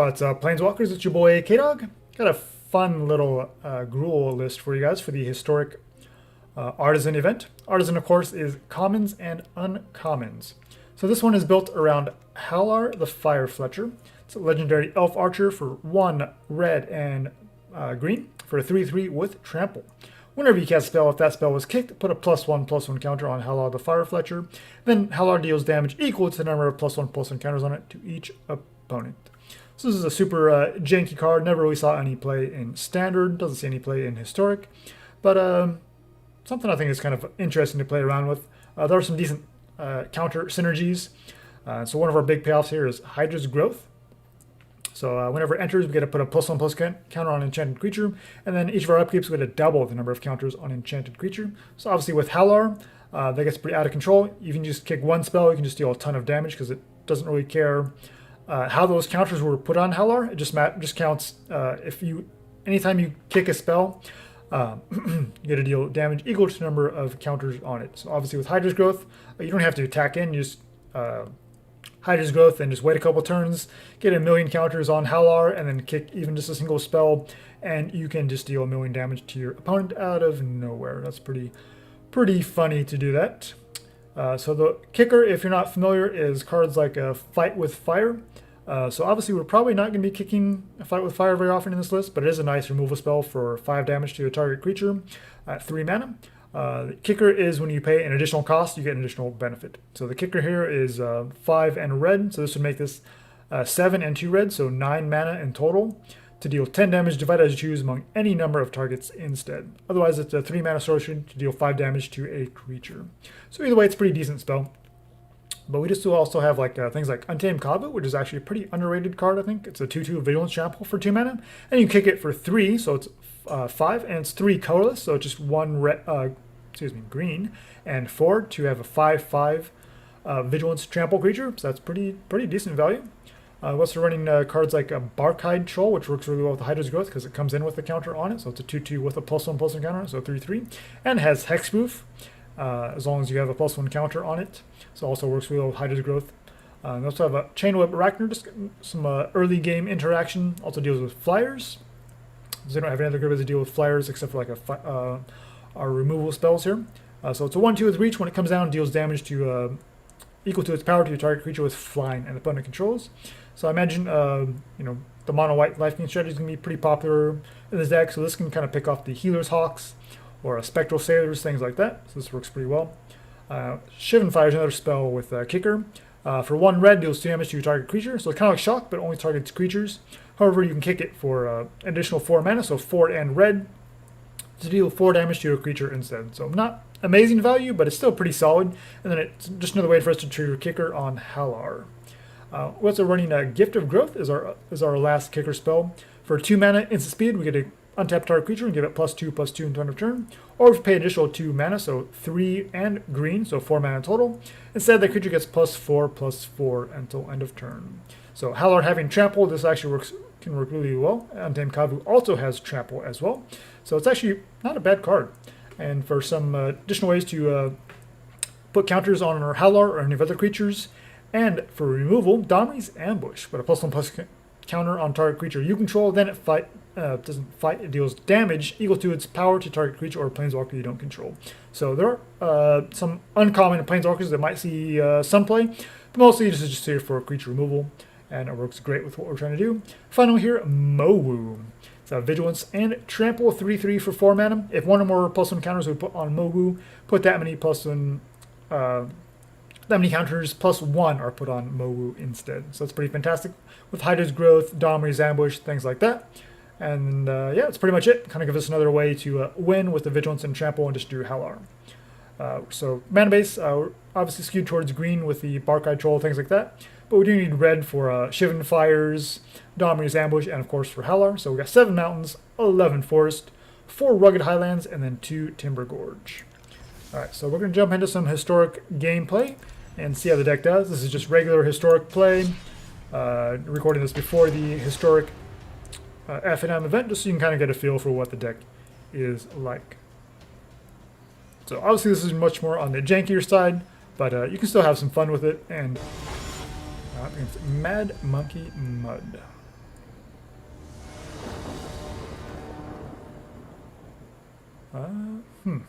What's up, Planeswalkers? It's your boy K-Dog. Got a fun little gruel list for you guys for the historic Artisan event. Artisan, of course, is commons and uncommons. So this one is built around Hallar the Firefletcher. It's a legendary elf archer for 1 red and green for a 3/3 with trample. Whenever you cast a spell, if that spell was kicked, put a +1/+1 counter on Hallar the Firefletcher. Then Hallar deals damage equal to the number of +1/+1 counters on it to each opponent. So this is a super janky card. Never really saw any play in Standard. Doesn't see any play in Historic. But something I think is kind of interesting to play around with. There are some decent counter synergies. So one of our big payoffs here is Hydra's Growth. So whenever it enters, we get to put a +1/+1 counter on enchanted creature. And then each of our upkeeps, we get to double the number of counters on enchanted creature. So obviously with Hallar, that gets pretty out of control. You can just kick one spell, you can just deal a ton of damage because it doesn't really care how those counters were put on Hallar. It just counts anytime you kick a spell, you get to deal damage equal to the number of counters on it. So obviously with Hydra's Growth, you don't have to attack in. You just Hydra's Growth and just wait a couple turns, get 1,000,000 counters on Hallar, and then kick even just a single spell, and you can just deal 1,000,000 damage to your opponent out of nowhere. That's pretty funny to do that. So the kicker, if you're not familiar, is cards like Fight with Fire. So obviously we're probably not going to be kicking a Fight with Fire very often in this list, but it is a nice removal spell for 5 damage to a target creature at 3 mana. The kicker is when you pay an additional cost, you get an additional benefit. So the kicker here is 5 and red, so this would make this 7 and 2 red, so 9 mana in total, to deal 10 damage divided as you choose among any number of targets instead. Otherwise, it's a 3 mana sorcery to deal 5 damage to a creature. So either way, it's a pretty decent spell. But we just also have things like Untamed Kavu, which is actually a pretty underrated card, I think. It's a 2/2 Vigilance Trample for 2 mana. And you kick it for 3, so it's 5, and it's 3 colorless, so it's just 1 green, and 4 to have a 5/5 Vigilance Trample creature. So that's pretty decent value. We're also running cards like a Barkhide Troll, which works really well with the Hydra's Growth because it comes in with a counter on it. So it's a 2/2 with a +1/+1 counter, so 3/3. And has Hexproof, as long as you have a +1 counter on it. So also works really well with Hydra's Growth. We also have a Chainweb Aracnir, just some early game interaction. Also deals with flyers. So they don't have any other good to deal with flyers except for our removal spells here. So it's a 1/2 with reach. When it comes down, deals damage to equal to its power to a target creature with flying and opponent controls. So I imagine the mono white life gain strategy is going to be pretty popular in this deck. So this can kind of pick off the Healer's Hawks or Spectral Sailors, things like that. So this works pretty well. Shivan Fire is another spell with kicker. For 1 red, deals 2 damage to your target creature. So it's kind of like Shock, but only targets creatures. However, you can kick it for an additional 4 mana, so 4 and red, to deal 4 damage to a creature instead. So not amazing value, but it's still pretty solid. And then it's just another way for us to trigger kicker on Hallar. We're also running a Gift of Growth is our last kicker spell. For 2 mana instant speed, we get a untap target creature and give it +2/+2 until end of turn. Or if you pay additional 2 mana, so 3 and green, so 4 mana total. Instead, the creature gets +4/+4 until end of turn. So Hallar having trample, this actually can work really well. Untamed Kavu also has trample as well. So it's actually not a bad card. And for some additional ways to put counters on our Hallar or any of other creatures, and for removal, Domri's Ambush. Put a +1/+1 counter on target creature you control, then it doesn't fight, it deals damage equal to its power to target creature or planeswalker you don't control. So there are some uncommon planeswalkers that might see some play, but mostly this is just here for creature removal, and it works great with what we're trying to do. Finally here, Mowu. It's a Vigilance and Trample, 3/3 for 4 mana. If one or more +1 counters we put on Mowu, put that many counters +1 are put on Mowu instead. So it's pretty fantastic with Hydra's Growth, Domri's Ambush, things like that. And yeah, that's pretty much it. Kind of gives us another way to win with the Vigilance and Trample and just do Hallar. So mana base, we're obviously skewed towards green with the Barkhide Troll, things like that. But we do need red for Shivan Fires, Domri's Ambush, and of course for Hallar. So we got 7 mountains, 11 forest, 4 Rugged Highlands, and then 2 Timber Gorge. Alright, so we're going to jump into some historic gameplay and see how the deck does. This is just regular historic play. Recording this before the historic FNM event, just so you can kind of get a feel for what the deck is like. So obviously this is much more on the jankier side, but you can still have some fun with it. And against Mad Monkey Mud. And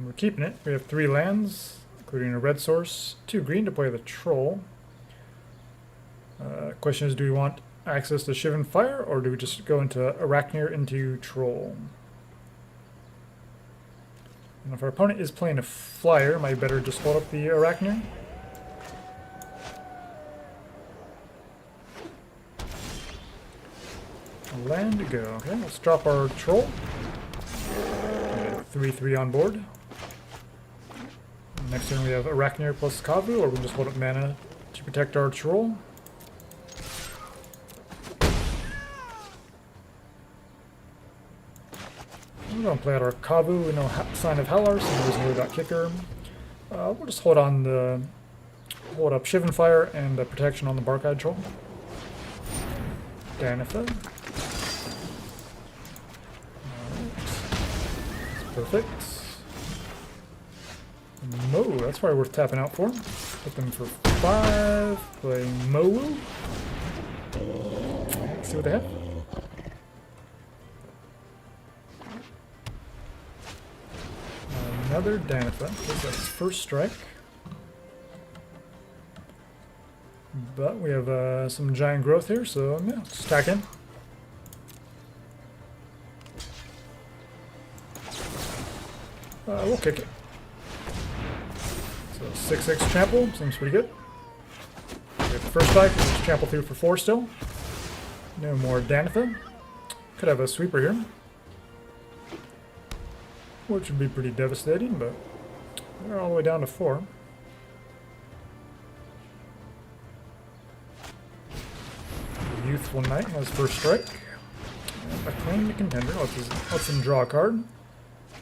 we're keeping it. We have 3 lands, including a red source, 2 green to play the troll. Question is, do we want access to Shivan Fire, or do we just go into Aracnir into troll? And if our opponent is playing a flyer, might better just hold up the Aracnir. Land to go. Okay, let's drop our troll. 3/3 on board. Next turn we have Aracnir plus Kavu, or we'll just hold up mana to protect our troll. We're going to play out our Kavu, no sign of Hallar, so there's no dot kicker. We'll just hold up Shivan Fire and protection on the Barkhide Troll. Danitha. Perfect. Mowu, that's probably worth tapping out for. Put them for 5. Play Mowu. Let's see what they have. Another Danitha. That's first strike. But we have some giant growth here, so yeah, stack in. We'll kick it. So 6/6 trample, seems pretty good. We have the first strike, let's trample through for 4 still. No more Danitha. Could have a sweeper here, which would be pretty devastating, but we're all the way down to 4. Youthful Knight has first strike. And a claim the contender. Let's him draw a card.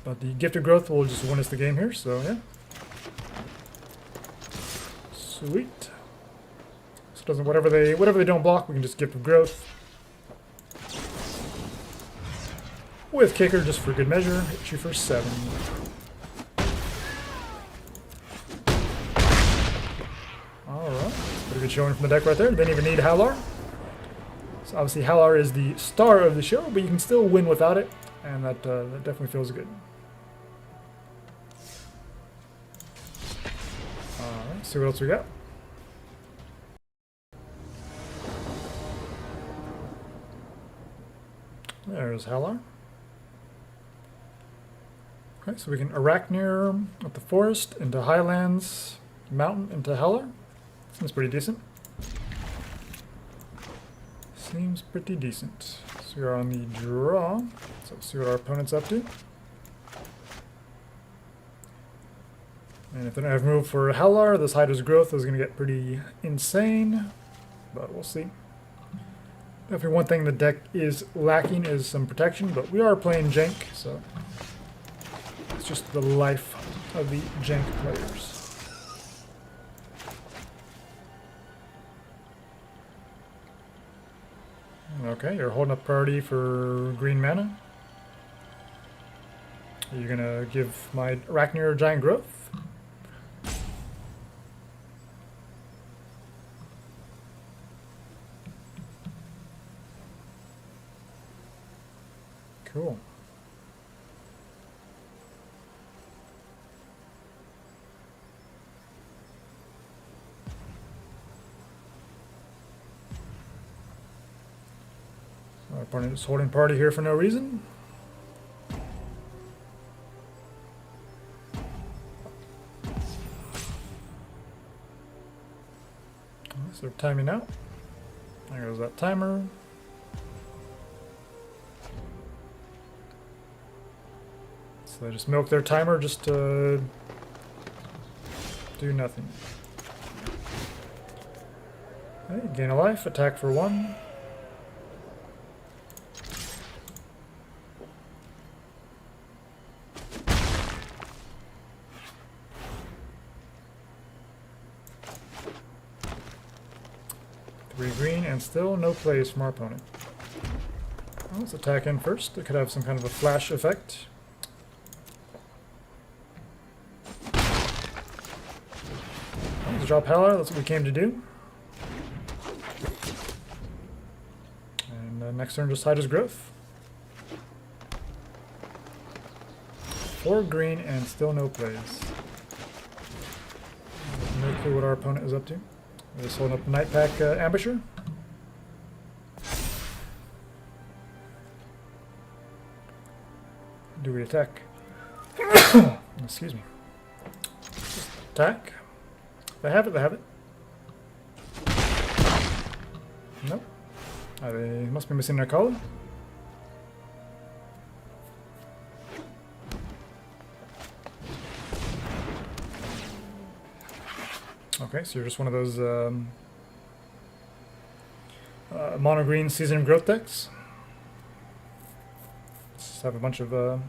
But the Gifted Growth will just win us the game here, so yeah. Sweet. So doesn't whatever they don't block, we can just Gift of Growth. With kicker just for good measure, hit you for 7. Alright, pretty good showing from the deck right there. Didn't even need Hallar. So obviously Hallar is the star of the show, but you can still win without it, and that definitely feels good. Alright, see what else we got. There's Hallar. Okay, so we can Aracnir with the forest into Highlands, mountain into Hallar. Seems pretty decent. Seems pretty decent. So we are on the draw. So let's see what our opponent's up to. And if they don't have move for Hallar, this Hydra's growth is going to get pretty insane. But we'll see. Definitely one thing the deck is lacking is some protection, but we are playing Jank, so it's just the life of the Jank players. Okay, you're holding up priority for green mana. Are you gonna give my Aracnir giant growth? Cool. Our opponent is holding party here for no reason. So they're timing out. There goes that timer. So they just milk their timer just to do nothing. Okay, gain a life, attack for 1. Green and still no plays from our opponent. Well, let's attack in first. It could have some kind of a flash effect. Let's drop Hallar, that's what we came to do. next turn, just Hydra's growth. 4 green and still no plays. No clue what our opponent is up to. We're just holding up the Night Pack Ambusher. Do we attack? Excuse me. Just attack. They have it, they have it. Nope. They must be missing their color. Okay, so you're just one of those mono green season growth decks. Just have a bunch of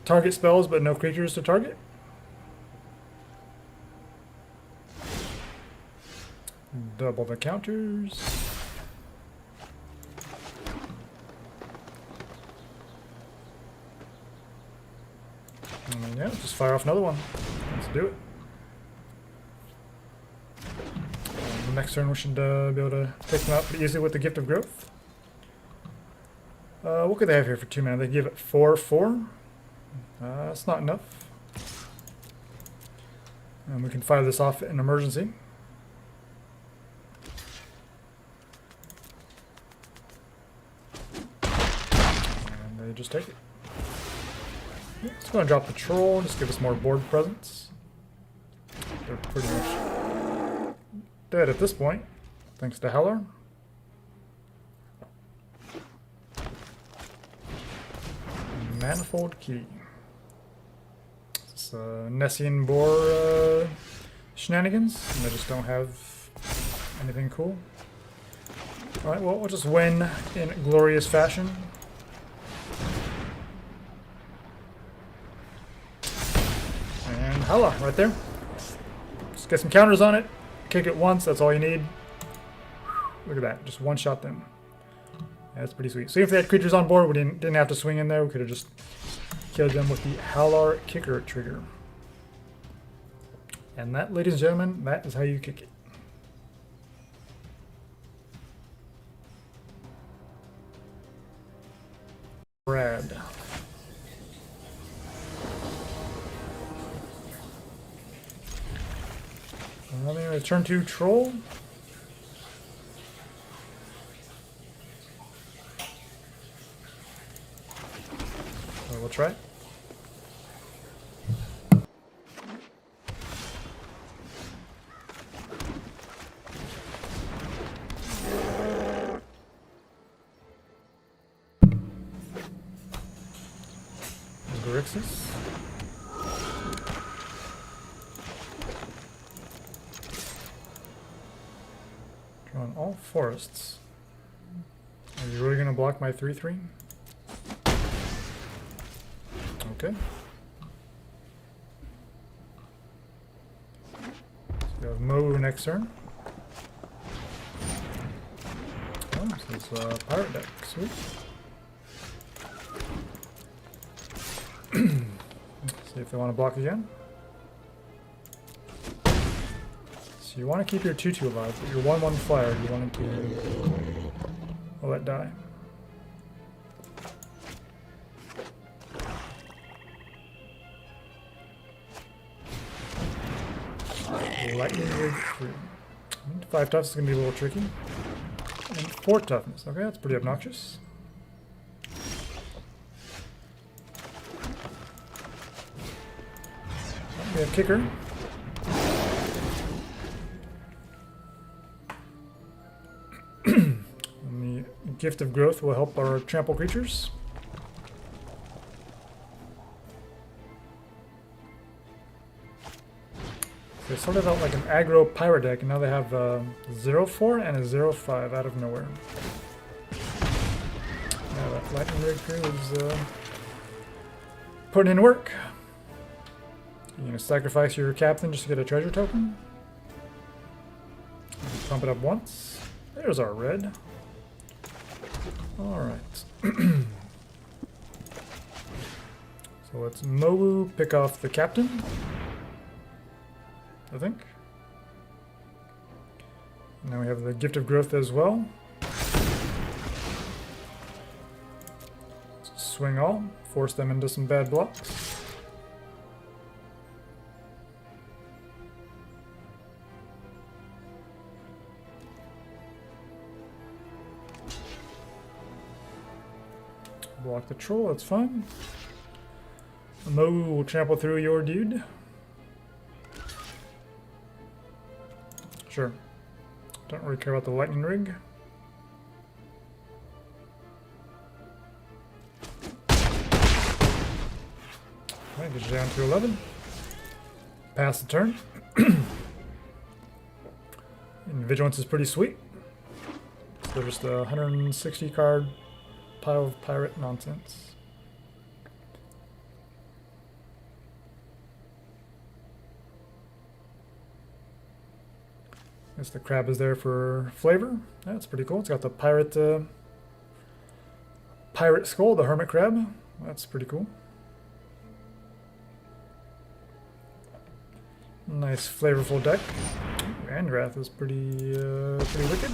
target spells, but no creatures to target. Double the counters. And yeah, just fire off another one. Let's do it. Next turn we should be able to take them out pretty easily with the Gift of Growth. What could they have here for 2 mana? They give it 4/4. That's not enough. And we can fire this off in emergency. And they just take it. It's going to drop the Troll, just give us more board presence. They're pretty much dead at this point, thanks to Hallar. Manifold Key. It's Nessian Boar shenanigans, and they just don't have anything cool. Alright, well, we'll just win in glorious fashion. And Hallar, right there. Just get some counters on it. Kick it once, that's all you need. Look at that, just one shot them. That's pretty sweet. So if they had creatures on board, we didn't have to swing in there. We could have just killed them with the Hallar kicker trigger. And that, ladies and gentlemen, that is how you kick it. Brad. Let me turn to Troll. So we'll try it. Grixis. On all forests. Are you really going to block my 3/3? Okay. So we have Mowu next turn. Oh, this is a pirate deck. Sweet. See if they want to block again. So you want to keep your 2/2 alive, but your 1/1 flyer you want to let die. Lightning Rig 3. 5 toughness is going to be a little tricky. And 4 toughness. Okay, that's pretty obnoxious. We have kicker. And the Gift of Growth will help our trample creatures. They started out like an aggro pirate deck, and now they have 0/4 and a 0/5 out of nowhere. Now that Lightning Rig crew is putting in work. You're going to sacrifice your captain just to get a treasure token. Pump it up once. There's our red. Alright. So let's Mowu pick off the captain, I think. Now we have the Gift of Growth as well. swing all, force them into some bad blocks. Block the troll, that's fine. Mowu will trample through your dude. Sure. Don't really care about the lightning rig. Alright, get you down to 11. Pass the turn. And Vigilance is pretty sweet. So just a 160 card pile of pirate nonsense. Guess the crab is there for flavor. That's pretty cool. It's got the pirate skull, the hermit crab. That's pretty cool. Nice flavorful deck. Angrath is pretty wicked.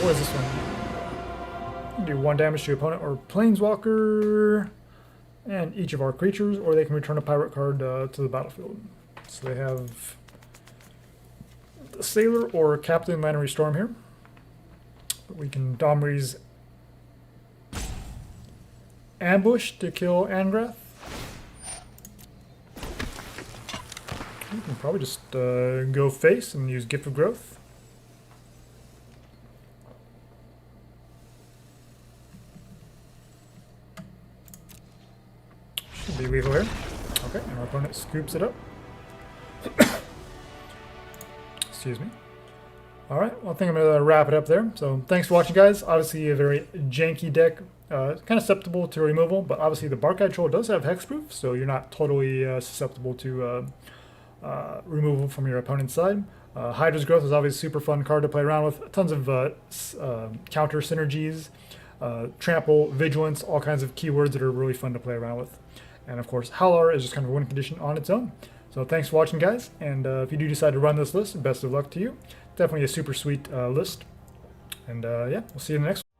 What is this one? Do 1 damage to your opponent or planeswalker and each of our creatures, or they can return a pirate card to the battlefield. So they have the Sailor or Captain Lannery Storm here. But we can Domri's Ambush to kill Angrath. We can probably just go face and use Gift of Growth. Should be lethal here. Okay, and our opponent scoops it up. Excuse me. Alright, well I think I'm going to wrap it up there. So thanks for watching, guys. Obviously a very janky deck. Kind of susceptible to removal, but obviously the Barkhide Troll does have hexproof, so you're not totally susceptible to removal from your opponent's side. Hydra's Growth is obviously a super fun card to play around with. Tons of counter synergies, trample, vigilance, all kinds of keywords that are really fun to play around with. And of course, Hallar is just kind of a win condition on its own. So thanks for watching, guys. And if you do decide to run this list, best of luck to you. Definitely a super sweet list. And yeah, we'll see you in the next one.